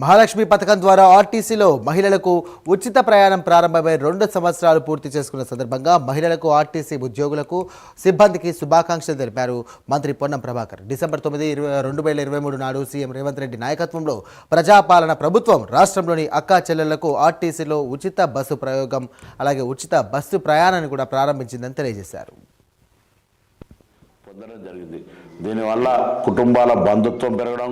మహాలక్ష్మి పథకం ద్వారా ఆర్టీసీలో మహిళలకు ఉచిత ప్రయాణం ప్రారంభమై 2 సంవత్సరాలు పూర్తి చేసుకున్న సందర్భంగా మహిళలకు ఆర్టీసీ ఉద్యోగులకు సిబ్బందికి శుభాకాంక్షలు తెలిపారు మంత్రి పొన్నం ప్రభాకర్. డిసెంబర్ 9, 2023 నాడు సీఎం రేవంత్ రెడ్డి నాయకత్వంలో ప్రజాపాలన ప్రభుత్వం రాష్ట్రంలోని అక్కా చెల్లెళ్లకు ఆర్టీసీలో ఉచిత బస్సు ప్రయోగం అలాగే ఉచిత బస్సు ప్రయాణాన్ని కూడా ప్రారంభించిందని తెలియజేశారు. దీనివల్ల కుటుంబాల బంధుత్వం పెరగడం.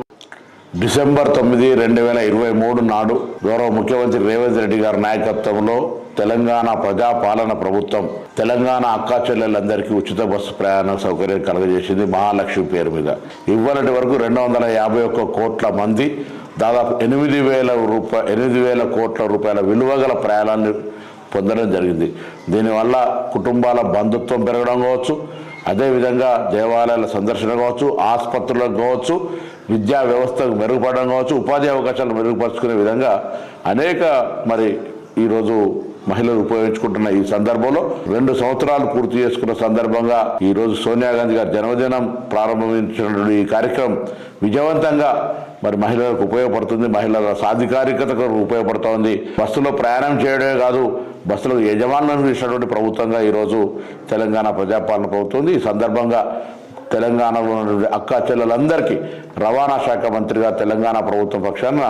డిసెంబర్ 9, 2023 నాడు గౌరవ ముఖ్యమంత్రి రేవంత్ రెడ్డి గారి నాయకత్వంలో తెలంగాణ ప్రజాపాలన ప్రభుత్వం తెలంగాణ అక్కా చెల్లెలందరికీ ఉచిత బస్సు ప్రయాణ సౌకర్యం కలుగజేసింది మహాలక్ష్మి పేరు మీద. ఇవాళటి వరకు 251 కోట్ల మంది దాదాపు 8,000 కోట్ల రూపాయల విలువ గల ప్రయాణాన్ని పొందడం జరిగింది. దీనివల్ల కుటుంబాల బంధుత్వం పెరగడం కావచ్చు, అదేవిధంగా దేవాలయాల సందర్శన కావచ్చు, ఆసుపత్రులకు కావచ్చు, విద్యా వ్యవస్థకు మెరుగుపడడం కావచ్చు, ఉపాధి అవకాశాలు మెరుగుపరుచుకునే విధంగా అనేక ఈరోజు మహిళలు ఉపయోగించుకుంటున్న ఈ సందర్భంలో 2 సంవత్సరాలు పూర్తి చేసుకున్న సందర్భంగా ఈరోజు సోనియా గాంధీ గారి జన్మదినం ప్రారంభించినటువంటి ఈ కార్యక్రమం విజయవంతంగా మహిళలకు ఉపయోగపడుతుంది, మహిళల సాధికారికతకు ఉపయోగపడుతోంది. బస్సులో ప్రయాణం చేయడమే కాదు, బస్సులకు యజమానులను ఇచ్చినటువంటి ప్రభుత్వంగా ఈరోజు తెలంగాణ ప్రజాపాలన ప్రభుత్వం. ఈ సందర్భంగా తెలంగాణలో అక్కా చెల్లెలందరికీ రవాణా శాఖ మంత్రిగా తెలంగాణ ప్రభుత్వం పక్షాన